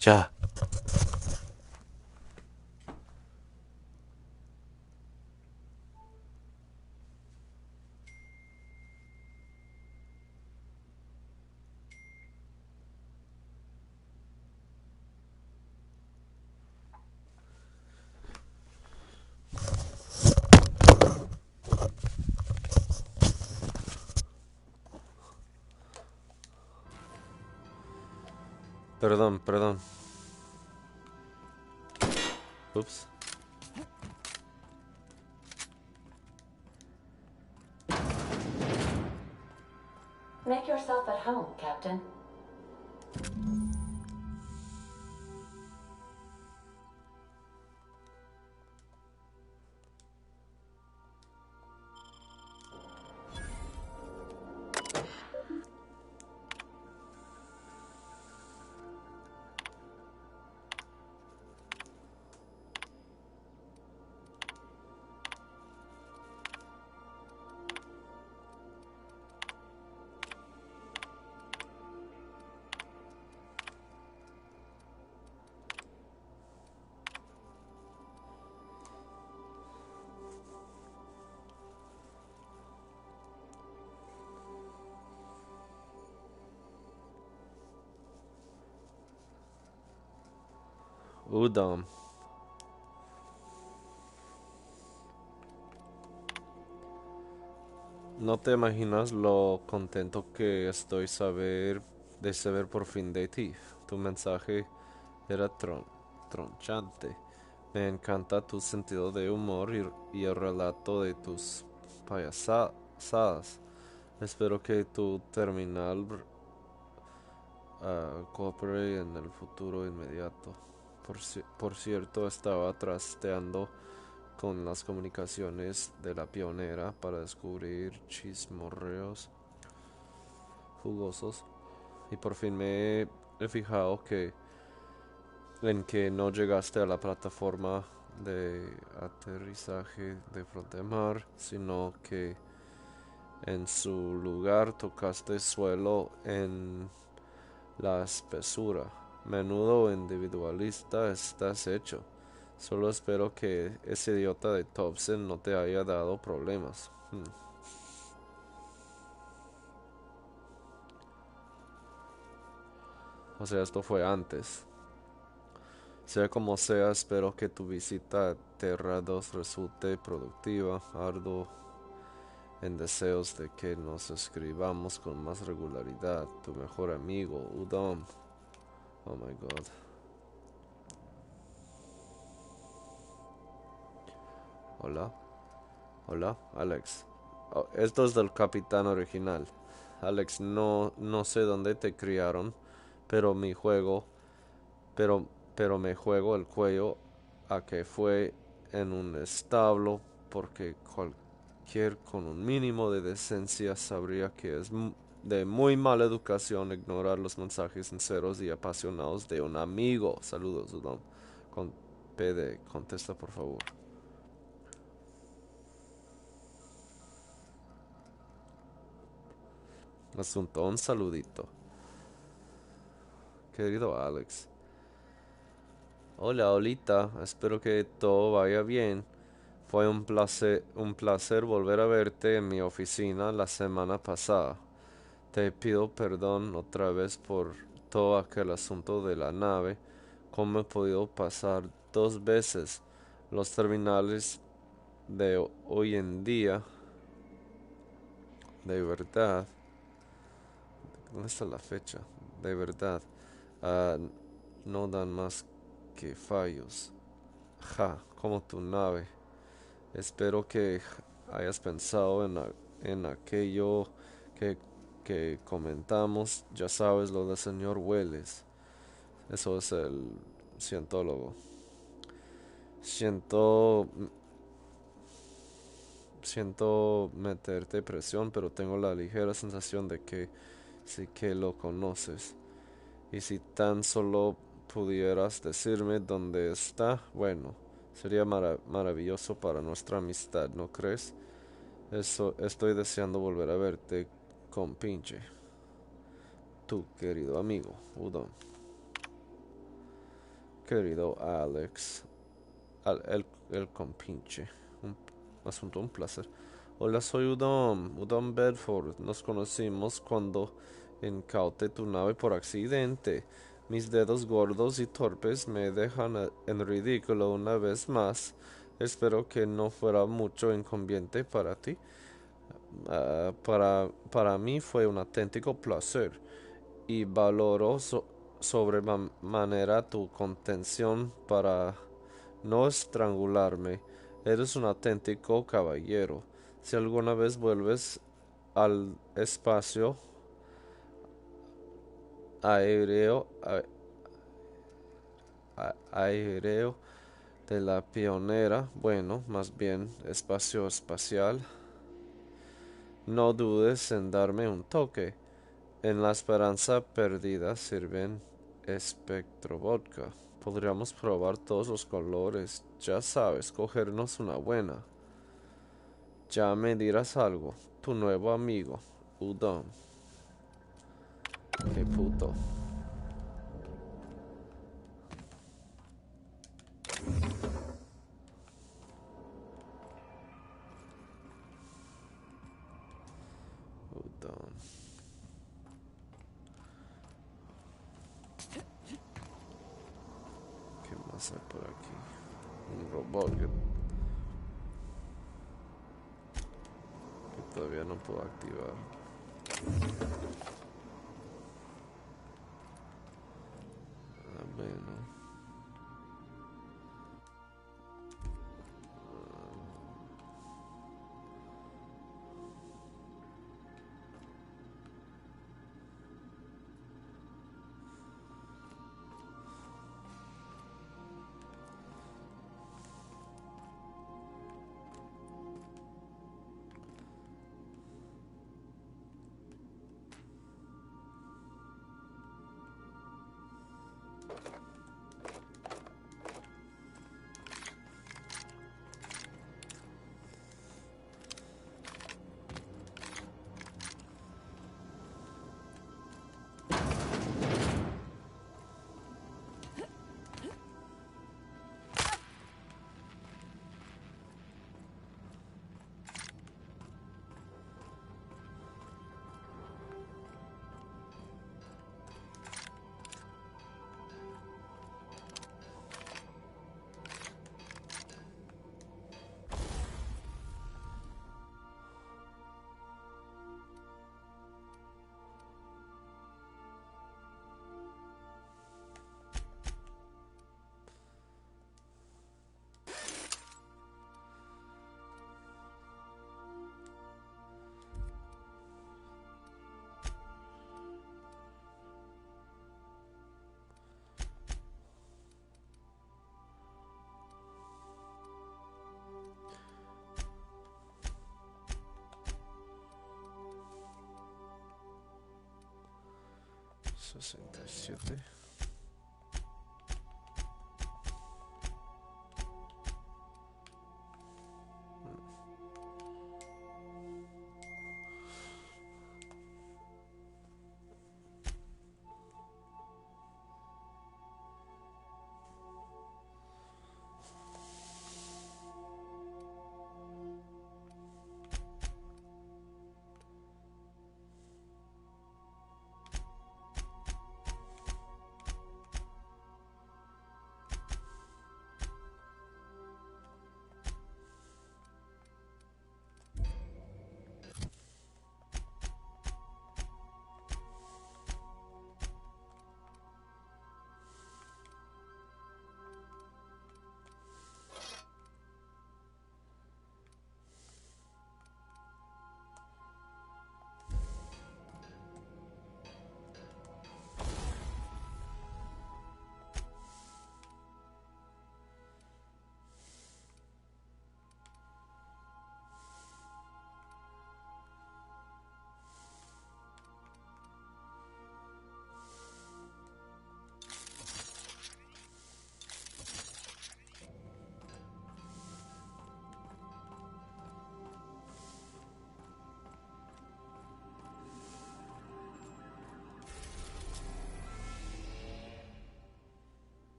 Ya. Perdón, perdón. Ups. Make yourself at home, Captain. Udom. No te imaginas lo contento que estoy de saber por fin de ti. Tu mensaje era tronchante. Me encanta tu sentido de humor y el relato de tus payasadas. Espero que tu terminal coopere en el futuro inmediato. Por cierto, estaba trasteando con las comunicaciones de la pionera para descubrir chismorreos jugosos y por fin me he fijado en que no llegaste a la plataforma de aterrizaje de Frontemar, sino que en su lugar tocaste suelo en la espesura. Menudo individualista estás hecho. Solo espero que ese idiota de Thompson no te haya dado problemas. O sea, esto fue antes. Sea como sea, espero que tu visita a Terra 2 resulte productiva. Ardo en deseos de que nos escribamos con más regularidad. Tu mejor amigo, Udom. Oh my god. Hola, hola, Alex. Oh, esto es del capitán original. Alex, no sé dónde te criaron, pero mi juego, pero, pero me juego el cuello a que fue en un establo porque cualquier con un mínimo de decencia sabría que es de muy mala educación ignorar los mensajes sinceros y apasionados de un amigo. Saludos, Udon. Con PD, contesta por favor. Asunto, un saludito. Querido Alex. Hola, Olita. Espero que todo vaya bien. Fue un placer volver a verte en mi oficina la semana pasada. Te pido perdón otra vez por todo aquel asunto de la nave. ¿Cómo he podido pasar dos veces los terminales de hoy en día? De verdad. ¿Dónde está la fecha? De verdad. ah, no dan más que fallos. Ja, como tu nave. Espero que hayas pensado en aquello que, que comentamos. Ya sabes lo del señor Welles. Eso es el cientólogo. Siento, siento meterte presión, pero tengo la ligera sensación de que sí que lo conoces. Y si tan solo pudieras decirme dónde está, bueno, sería maravilloso para nuestra amistad, ¿no crees? Eso, estoy deseando volver a verte con pinche. Tu querido amigo, Udon. querido Alex. El compinche. Un asunto, un placer. Hola, soy Udom Bedford. Nos conocimos cuando incauté tu nave por accidente. Mis dedos gordos y torpes me dejan en ridículo una vez más. Espero que no fuera mucho inconveniente para ti. Para mí fue un auténtico placer y valoro sobremanera tu contención para no estrangularme. Eres un auténtico caballero. Si alguna vez vuelves al espacio aéreo, aéreo de la pionera, bueno, más bien espacio espacial, no dudes en darme un toque. En la esperanza perdida sirven espectro vodka. Podríamos probar todos los colores. Ya sabes, cogernos una buena. Ya me dirás algo. Tu nuevo amigo, Udon. Qué puto. Udon. ¿Qué más hay por aquí? Un robot que todavía no puedo activar. Ah, bueno. ¿67?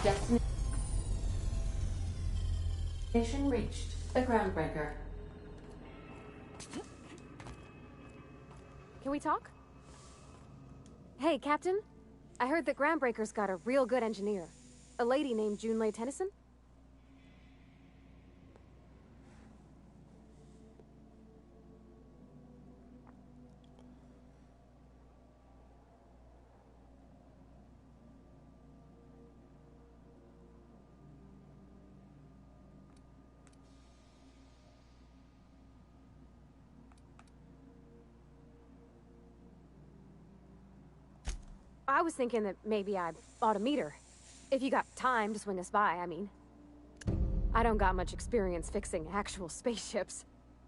Destination reached. The Groundbreaker. Can we talk? Hey, Captain. I heard that Groundbreaker's got a real good engineer. A lady named Junlei Tennyson? I was thinking that maybe I ought to meet her. If you got time to swing us by, I mean. I don't got much experience fixing actual spaceships.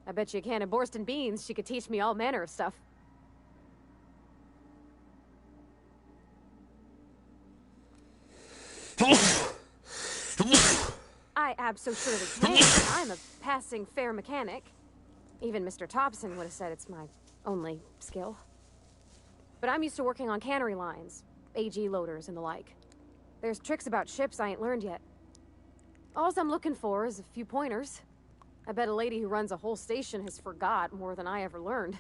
I bet you a can of Borston beans she could teach me all manner of stuff. I absolutely can. I'm a passing fair mechanic. Even Mr. Thompson would have said it's my only skill. But I'm used to working on cannery lines, AG loaders and the like. There's tricks about ships I ain't learned yet. All I'm looking for is a few pointers. I bet a lady who runs a whole station has forgot more than I ever learned.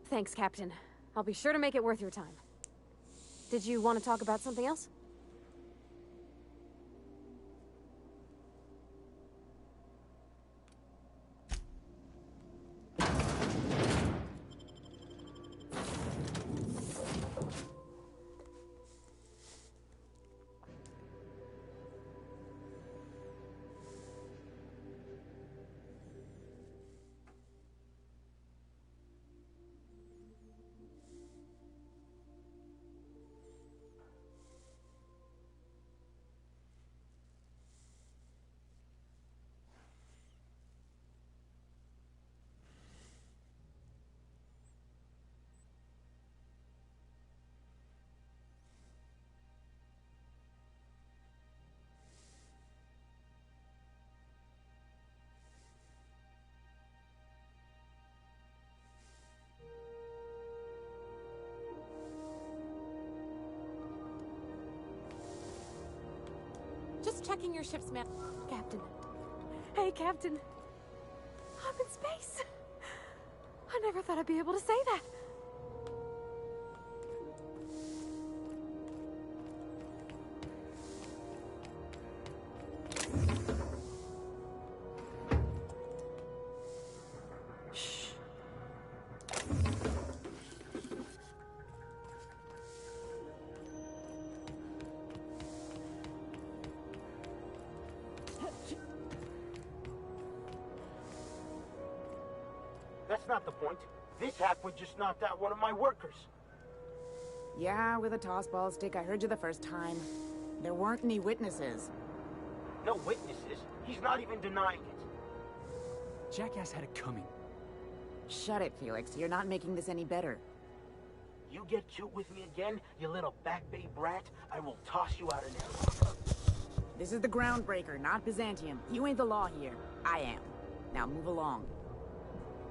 Thanks, Captain. I'll be sure to make it worth your time. Did you want to talk about something else? Just checking your ship's map, Captain. Hey, Captain. I'm in space. I never thought I'd be able to say that. Shh. That's not the point. This halfwit just knocked out one of my workers. Yeah, with a tossball stick. I heard you the first time. There weren't any witnesses. No witnesses. He's not even denying it. Jackass had it coming. Shut it, Felix. You're not making this any better. You get cute with me again, you little back bay brat, I will toss you out of there. This is the Groundbreaker, not Byzantium. You ain't the law here. I am. Now move along.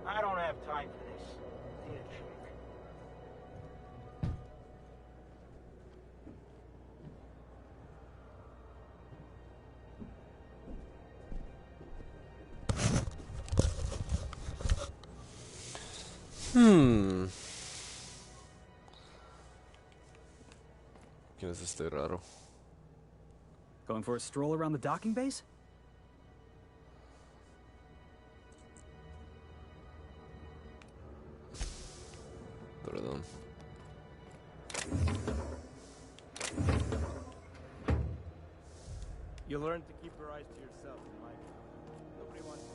I don't have time for this. See a trick. ¿Quién es este raro? Going for a stroll around the docking base? Perdón. You learn to keep your eyes to yourself in life. Nobody wants to.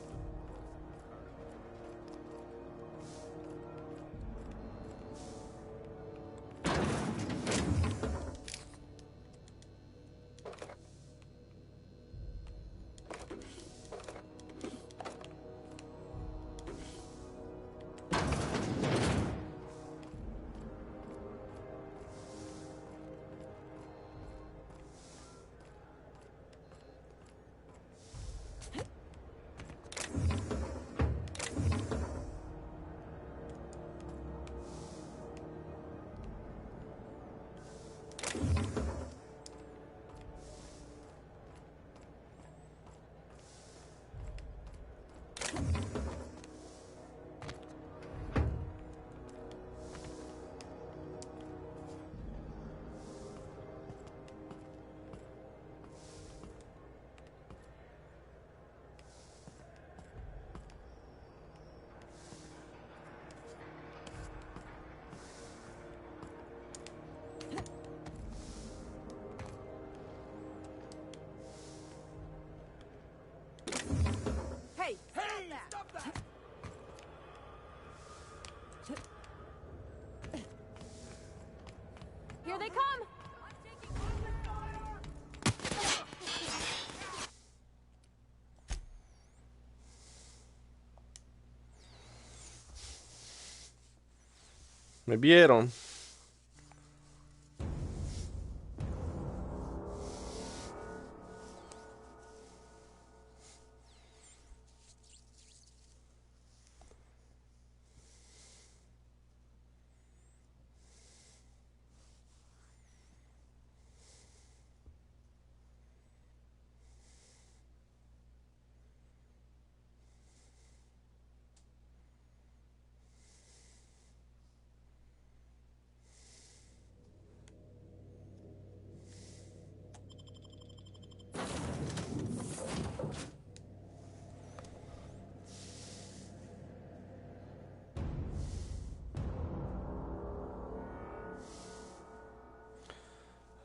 Me vieron.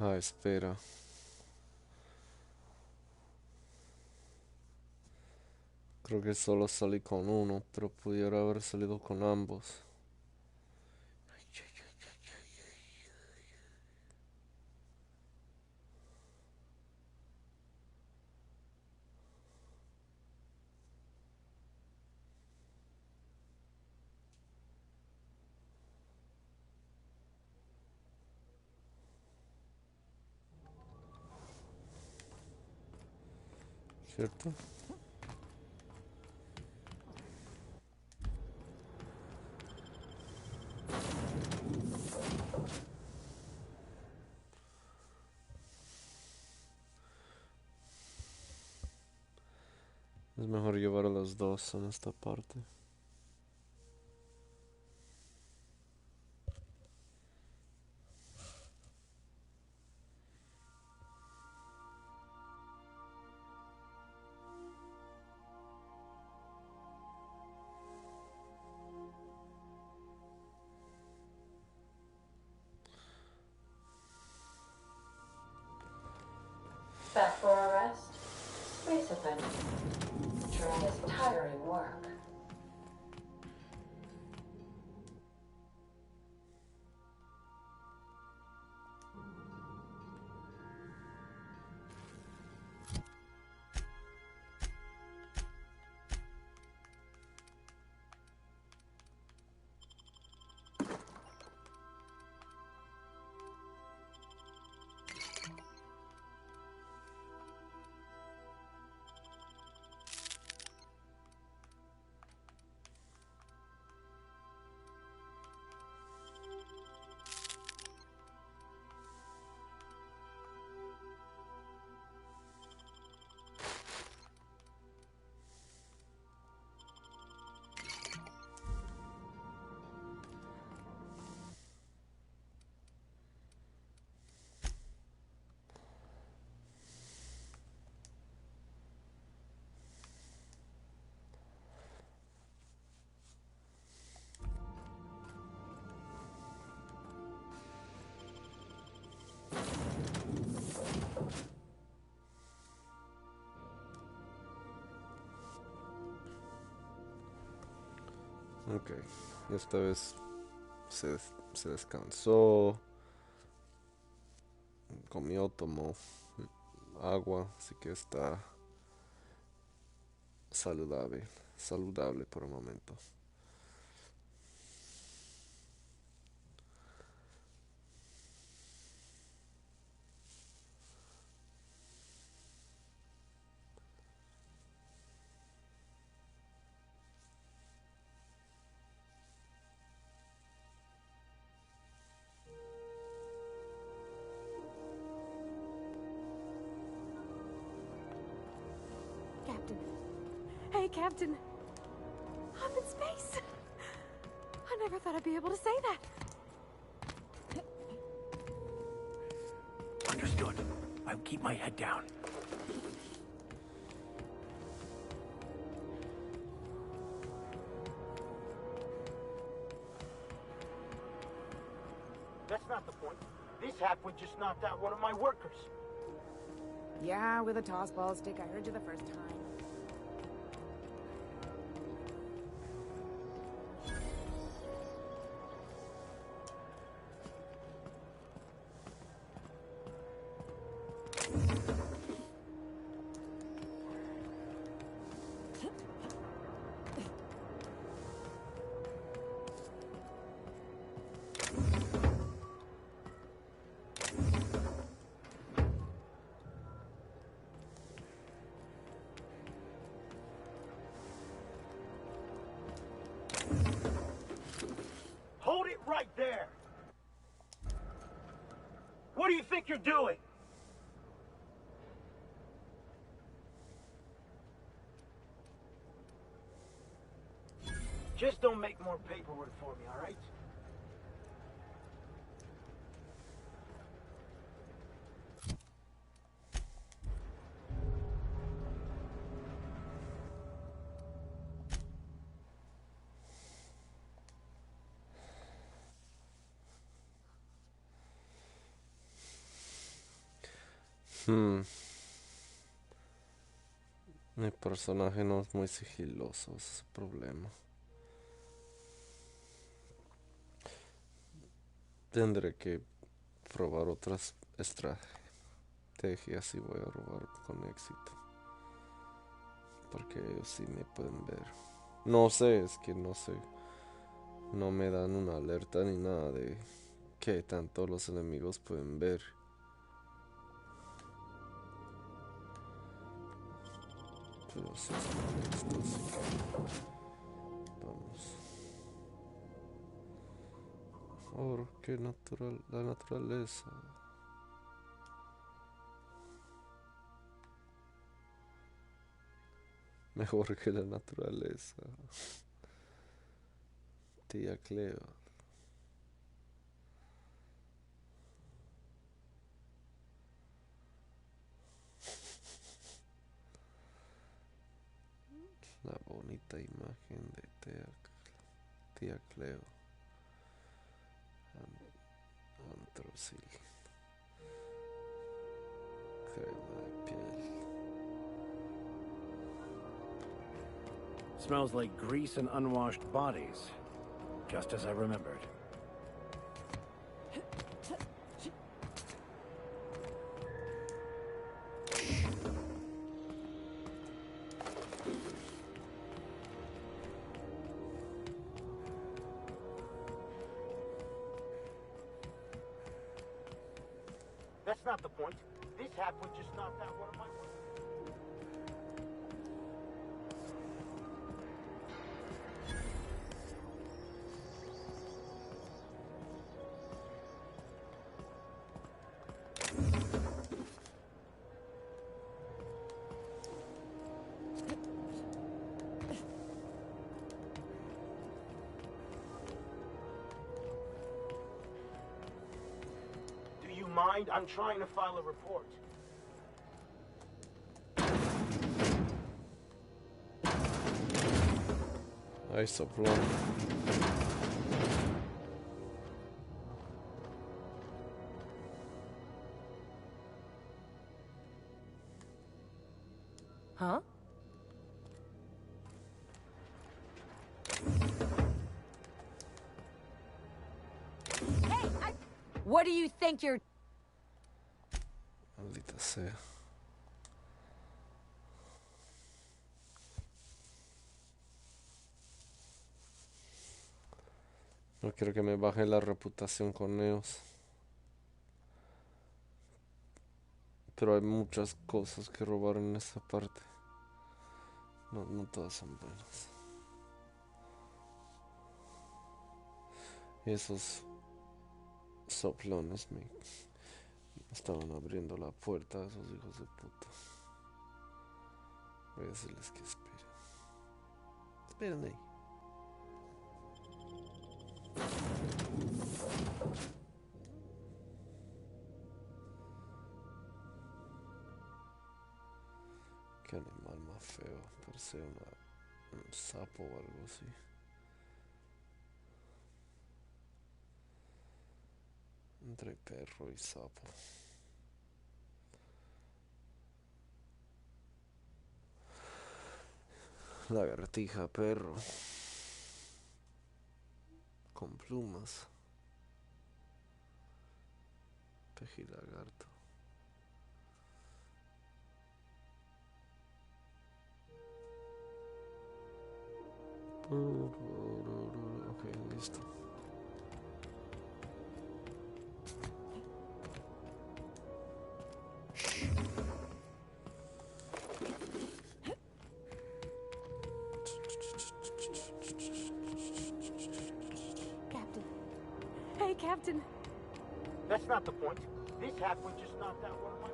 Ah, espera. Creo que solo salí con uno, pero pudiera haber salido con ambos. ¿Cierto? Es mejor llevar a los dos en esta parte. Back for a rest? Discipline. During this tiring work. Ok, esta vez se descansó, comió, tomó agua, así que está saludable por el momento. Captain. Hey, Captain. I'm in space. I never thought I'd be able to say that. Understood. I'll keep my head down. That's not the point. This halfwit just knocked out one of my workers. Yeah, with a tossball stick. I heard you the first time. right there. What do you think you're doing? Just don't make more paperwork for me, all right? Mi personaje no es muy sigiloso, ese es el problema. Tendré que probar otras estrategias y voy a robar con éxito. Porque ellos sí me pueden ver. No sé, es que no sé. No me dan una alerta ni nada de qué tanto los enemigos pueden ver. Pero sí están listos. Vamos. Oh, qué natural, la naturaleza. Mejor que la naturaleza. Tía Cleo. La bonita imagen de tía Cleo. Antrosil. Crema de piel. Smells like grease and unwashed bodies. Just as I remembered. That's not the point. This hat would just knock out one of my... Do you mind? I'm trying to file a report. Hay soplón. Huh? Hey, what do you think you're... Maldita sea. No quiero que me baje la reputación con ellos. Pero hay muchas cosas que robar en esta parte. No todas son buenas. Y esos soplones me estaban abriendo la puerta a esos hijos de puta. Voy a decirles que esperen. Esperen ahí. Qué animal más feo. Parece un sapo o algo así. Entre perro y sapo. Lagartija, perro. Con plumas. Pejilagarto. Ok, listo. Captain, Captain. That's not the point. This halfway just knocked out one of my...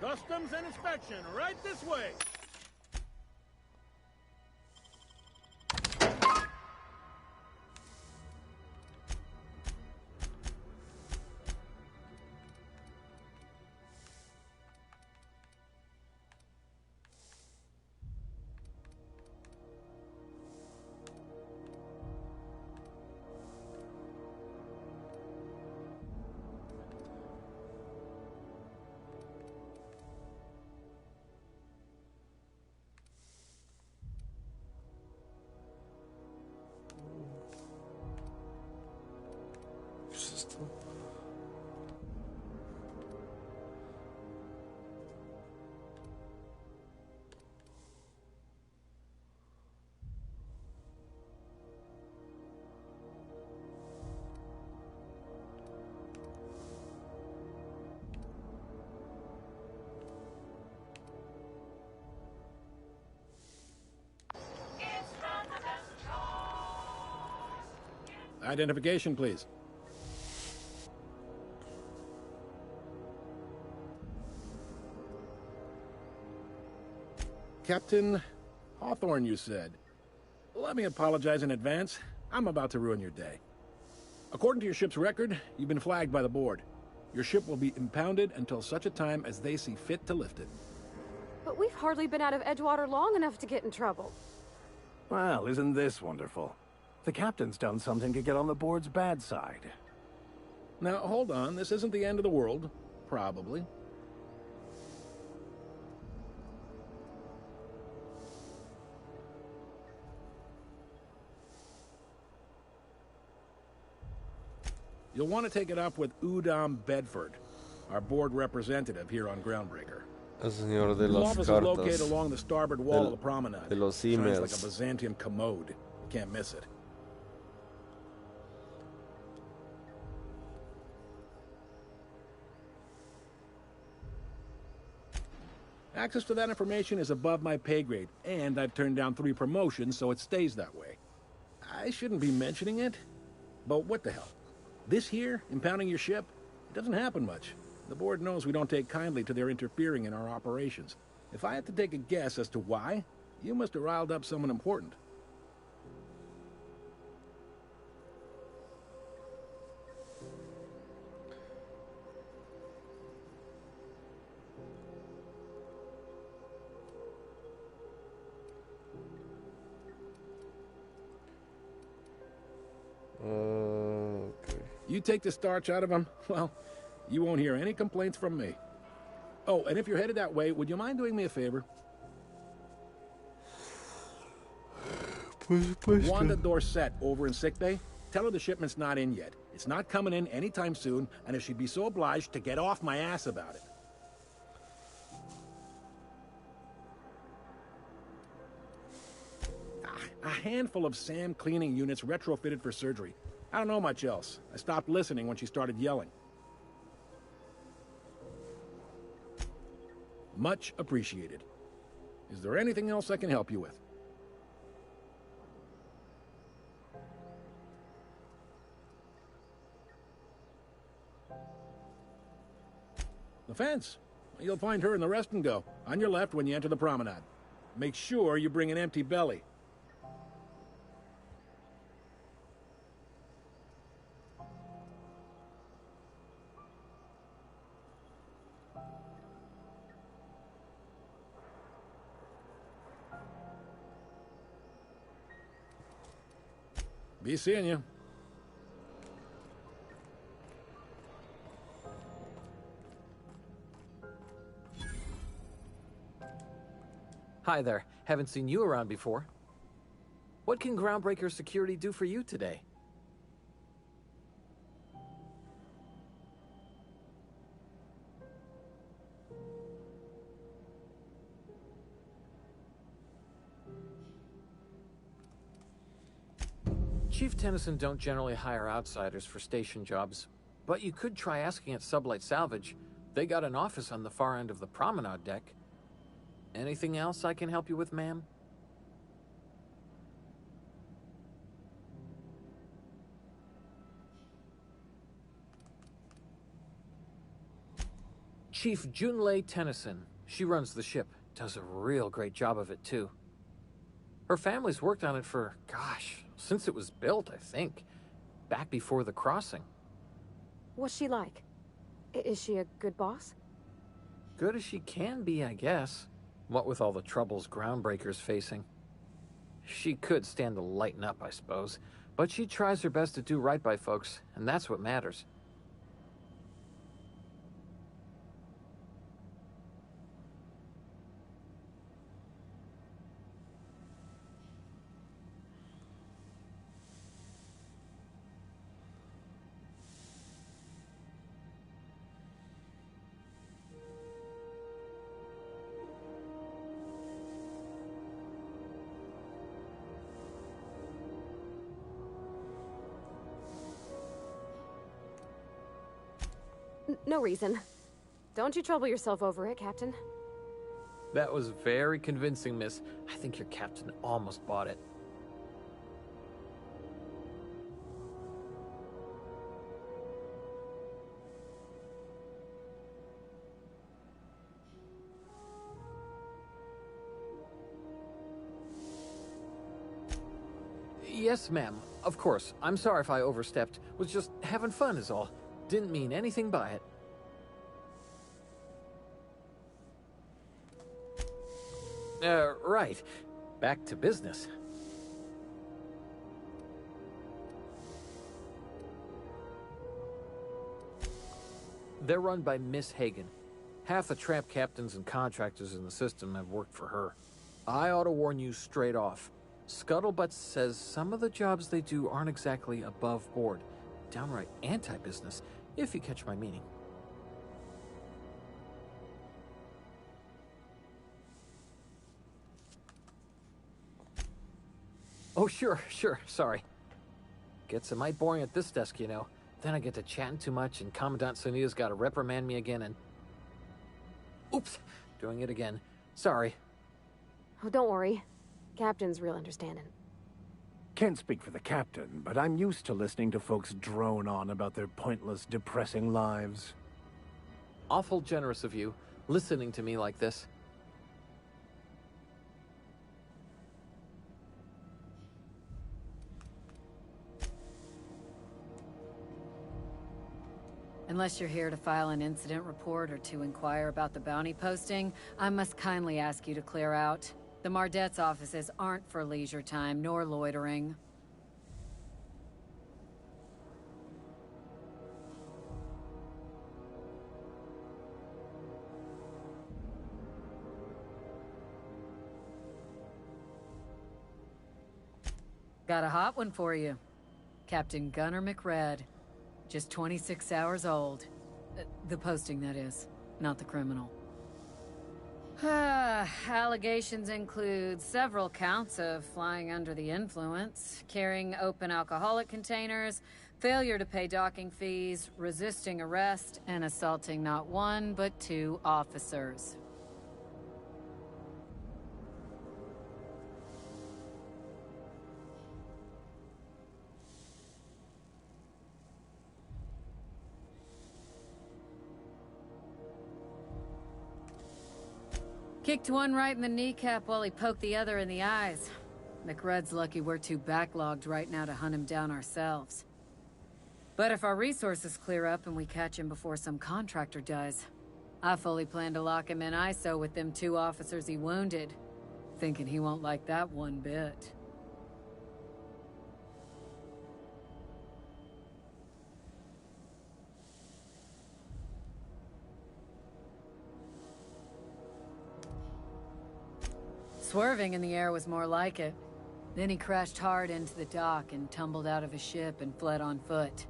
Customs and inspection, right this way. ¿Qué es esto? Identification, please. Captain Hawthorne, you said. Let me apologize in advance. I'm about to ruin your day. According to your ship's record, you've been flagged by the board. Your ship will be impounded until such a time as they see fit to lift it. But we've hardly been out of Edgewater long enough to get in trouble. Well, isn't this wonderful? The captain's done something to get on the board's bad side. Now, hold on. This isn't the end of the world. Probably. You'll want to take it up with Udom Bedford, our board representative here on Groundbreaker. El señor de His las office is cartas. located along the starboard wall of the promenade. De los Shines emails. like a Byzantium commode. You can't miss it. Access to that information is above my pay grade, and I've turned down 3 promotions, so it stays that way. I shouldn't be mentioning it, but what the hell? This here, impounding your ship, it doesn't happen much. The board knows we don't take kindly to their interfering in our operations. If I had to take a guess as to why, you must have riled up someone important. Okay. You take the starch out of them, well, you won't hear any complaints from me. Oh, and if you're headed that way, would you mind doing me a favor? Wanda Dorset over in sickbay, tell her the shipment's not in yet. It's not coming in anytime soon, and if she'd be so obliged to get off my ass about it. A handful of SAM cleaning units retrofitted for surgery. I don't know much else. I stopped listening when she started yelling. Much appreciated. Is there anything else I can help you with? The fence. You'll find her in the rest and go. On your left when you enter the promenade. Make sure you bring an empty belly. Be seeing you. Hi there. Haven't seen you around before. What can Groundbreaker Security do for you today? Chief Tennyson don't generally hire outsiders for station jobs, but you could try asking at Sublight Salvage. They got an office on the far end of the promenade deck. Anything else I can help you with, ma'am? Chief Junlei Tennyson. She runs the ship. Does a real great job of it, too. Her family's worked on it for, gosh, since it was built, I think. Back before the crossing. What's she like? Is she a good boss? Good as she can be, I guess. What with all the troubles Groundbreaker's facing. She could stand to lighten up, I suppose. But she tries her best to do right by folks, and that's what matters. No reason. Don't you trouble yourself over it, Captain. That was very convincing, miss. I think your captain almost bought it. Yes, ma'am. Of course. I'm sorry if I overstepped. Was just having fun is all. Didn't mean anything by it. Right. Back to business. They're run by Miss Hagen. Half the tramp captains and contractors in the system have worked for her. I ought to warn you straight off. Scuttlebutt says some of the jobs they do aren't exactly above board. Downright anti-business, if you catch my meaning. Oh, sure, sorry. Gets a mite boring at this desk, you know. Then I get to chatting too much, and Commandant Sonia's got to reprimand me again, and... Oops, doing it again. Sorry. Oh, don't worry. Captain's real understanding. Can't speak for the captain, but I'm used to listening to folks drone on about their pointless, depressing lives. Awful generous of you, listening to me like this. Unless you're here to file an incident report or to inquire about the bounty posting, I must kindly ask you to clear out. The Mardet's offices aren't for leisure time nor loitering. Got a hot one for you. Captain Gunnar McRed. Just 26 hours old. The posting, that is, not the criminal. Allegations include several counts of flying under the influence, carrying open alcoholic containers, failure to pay docking fees, resisting arrest, and assaulting not one but two officers. Kicked one right in the kneecap while he poked the other in the eyes. McRed's lucky we're too backlogged right now to hunt him down ourselves. But if our resources clear up and we catch him before some contractor does, I fully plan to lock him in ISO with them 2 officers he wounded. Thinking he won't like that one bit. Swerving in the air was more like it. Then he crashed hard into the dock and tumbled out of his ship and fled on foot.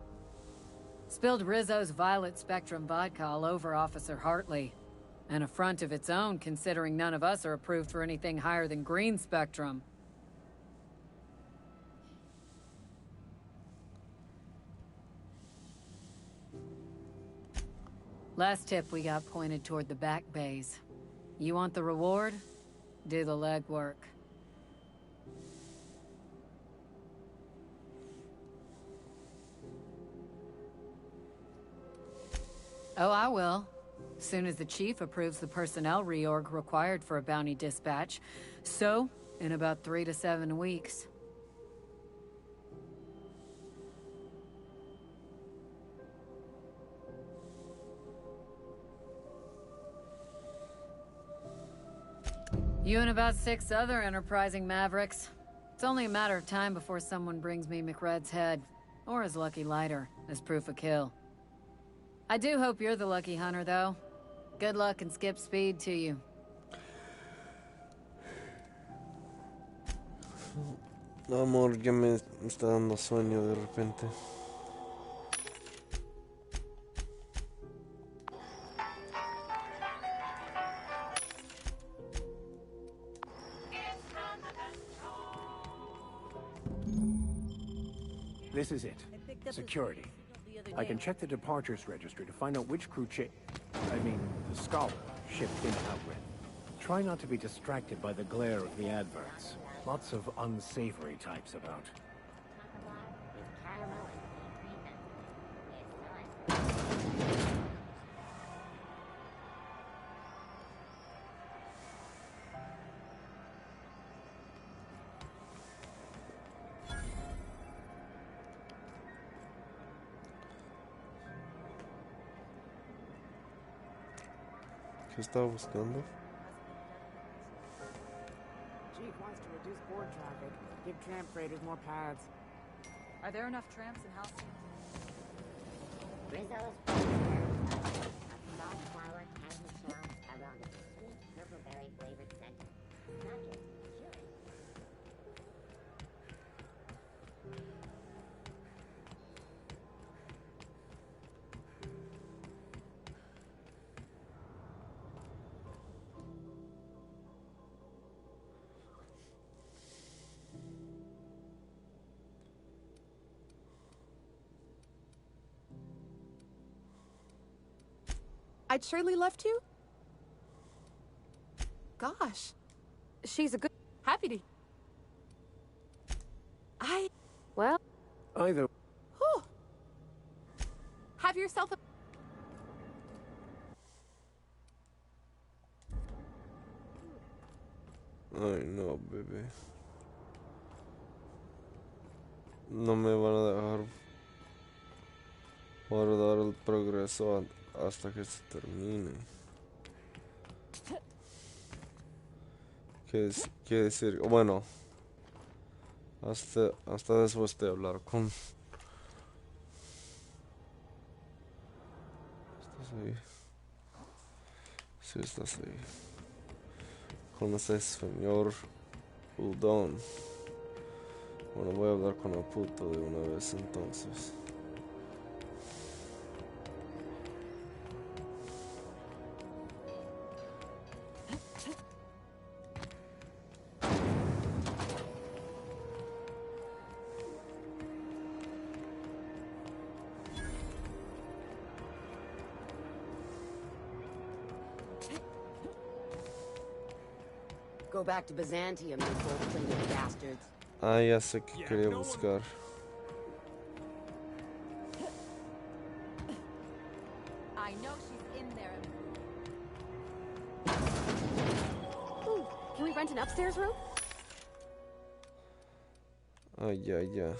Spilled Rizzo's Violet Spectrum vodka all over Officer Hartley. An affront of its own, considering none of us are approved for anything higher than green spectrum. Last tip we got pointed toward the back bays. You want the reward? Do the legwork. Oh, I will. Soon as the chief approves the personnel reorg required for a bounty dispatch. So, in about 3 to 7 weeks. You and about 6 other enterprising mavericks. It's only a matter of time before someone brings me McRed's head, or his lucky lighter, as proof of kill. I do hope you're the lucky hunter, though. Good luck and skip speed to you. Amor, ya me está dando sueño de repente. This is it. Security. I can check the departures registry to find out which crew the Scholar shipped in and out with. Try not to be distracted by the glare of the adverts. Lots of unsavory types about. ¿Qué estaba buscando? Chief wants to reduce board traffic, give tramp freighters more paths. Are there enough tramps in Halcyon? Rizzo's a small flower candy shells around a sweet purple-berry flavored center. Not just curing. I'd surely left you? Gosh. She's a good... Happy to... Well... Either... Whew. Have yourself a... Ay, no, bebé. No me van a dejar guardar el progreso hasta que se termine. ¿Qué decir? Bueno, hasta después de hablar con... ¿Estás ahí? Sí, estás ahí. Con ese señor Udon. Bueno, voy a hablar con el puto de una vez entonces. Go back to Byzantium, you gold-plated bastards. Ah, ya sé que quería buscar. I know she's in there. rent an upstairs room? Ay, ay, ay.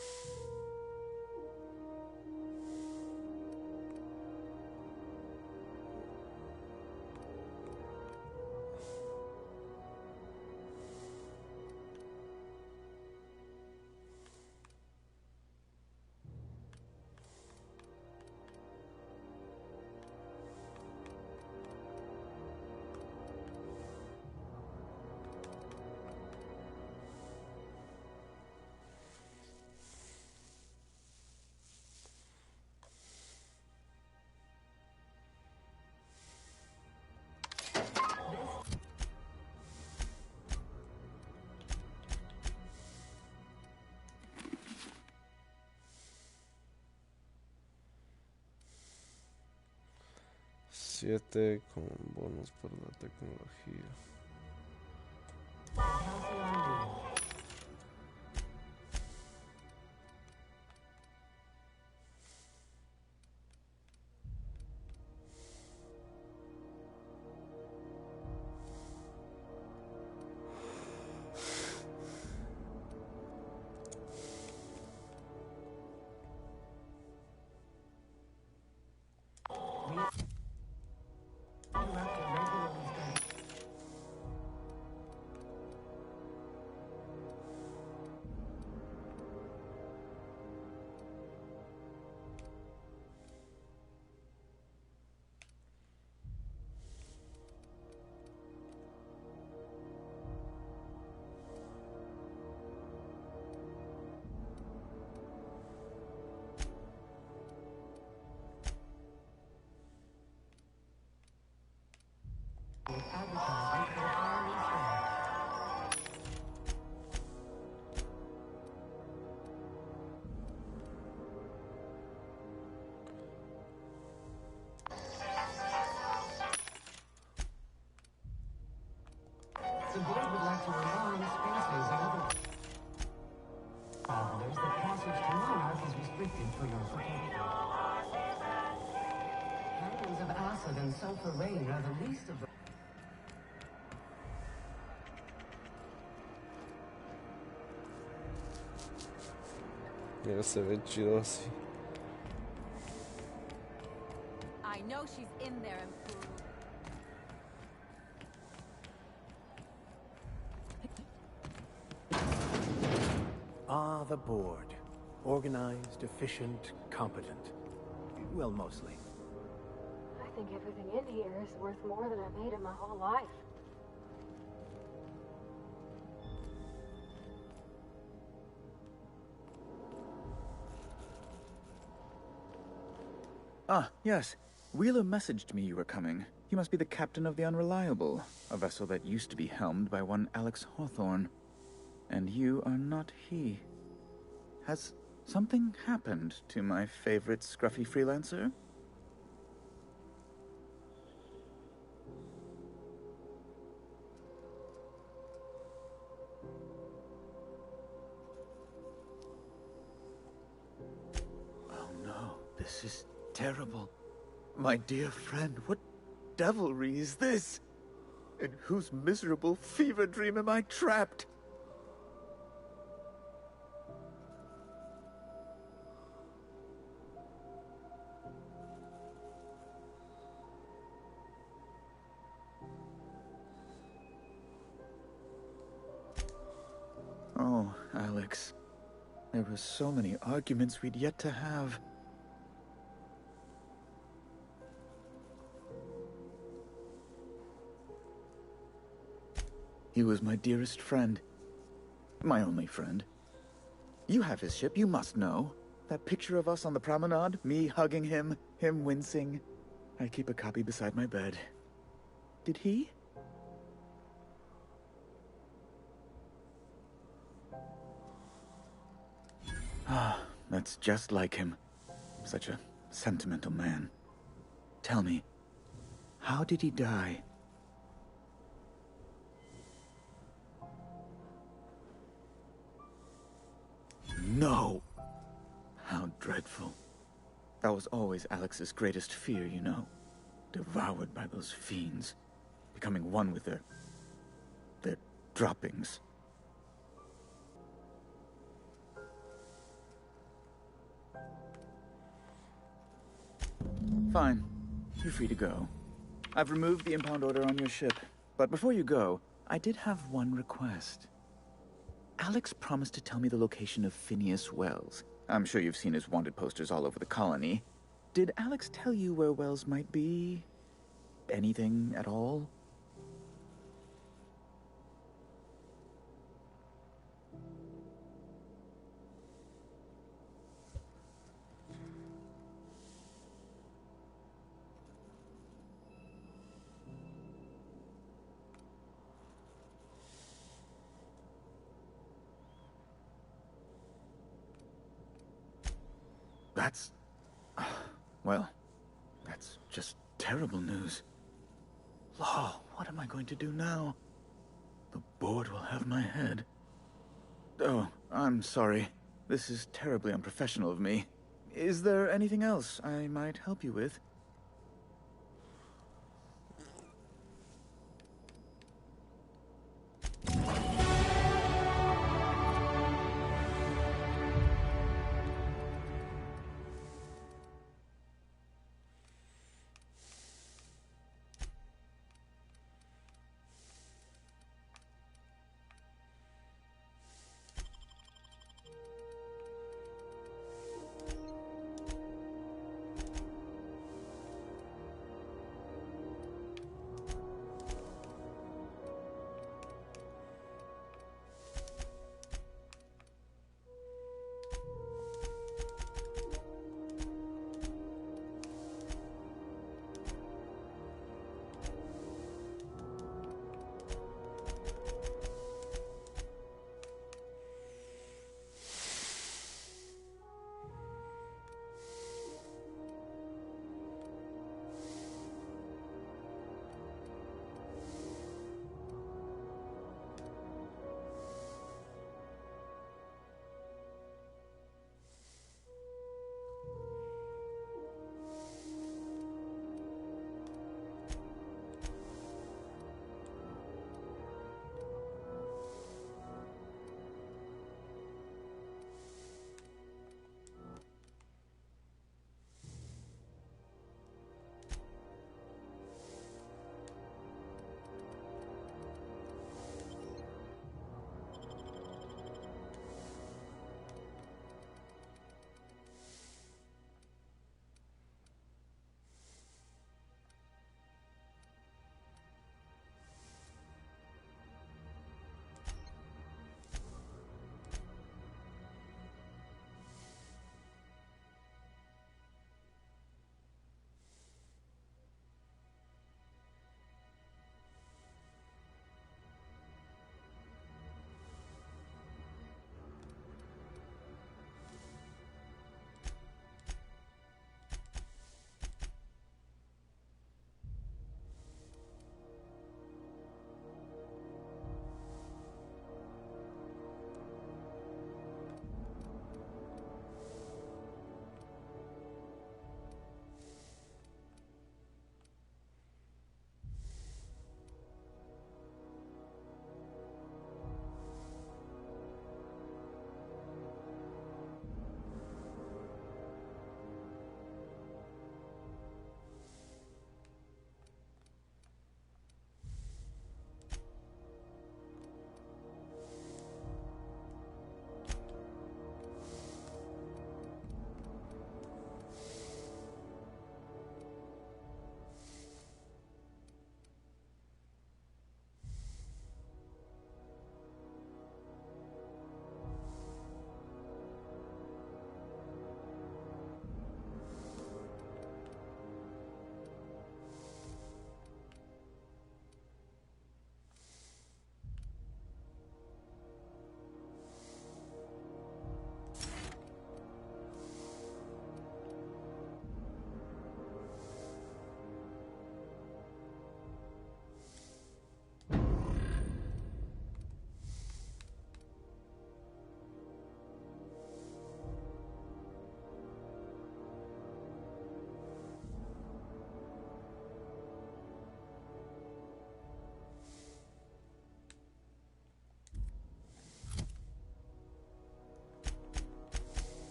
Siete con bonos por la tecnología. The board would like to remind spacers and other travelers that passage to Monarch is restricted for your protection. Candles of acid and sulfur rain are the least of the... Mira, se ve chido así. I know she's in there and Ah, the board. Organized, efficient, competent. Well, mostly. I think everything in here is worth more than I made in my whole life. Ah, yes. Wheeler messaged me you were coming. He must be the captain of the Unreliable, a vessel that used to be helmed by one Alex Hawthorne. And you are not he. Has something happened to my favorite scruffy freelancer? Oh no, this is terrible. My dear friend, what devilry is this? In whose miserable fever dream am I trapped? Oh, Alex. There were so many arguments we'd yet to have. He was my dearest friend. My only friend. You have his ship, you must know. That picture of us on the promenade, me hugging him, him wincing. I keep a copy beside my bed. Did he? Ah, that's just like him. Such a sentimental man. Tell me, how did he die? No! How dreadful. That was always Alex's greatest fear, you know. Devoured by those fiends. Becoming one with their droppings. Fine. You're free to go. I've removed the impound order on your ship. But before you go, I did have one request. Alex promised to tell me the location of Phineas Wells. I'm sure you've seen his wanted posters all over the colony. Did Alex tell you where Wells might be? Anything at all? That's... well, that's just terrible news. Law, what am I going to do now? The board will have my head. Oh, I'm sorry. This is terribly unprofessional of me. Is there anything else I might help you with?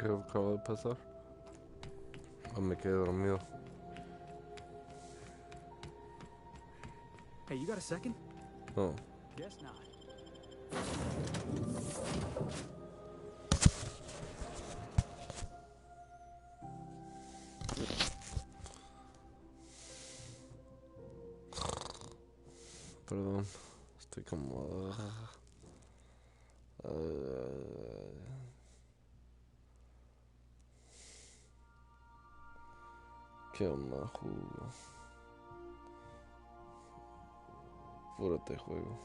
¿Qué acaba de pasar? O me quedé dormido. Hey, you got a second? No. Guess not. Perdón. Estoy como... Qué más jugo. Apúrate, juego.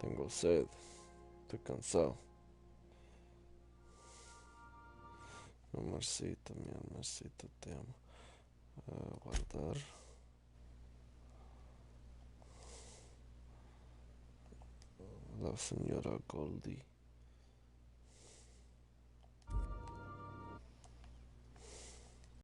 Tengo sed. Estoy cansado. Mi amorcito, te amo. Guardar. La señora Goldie.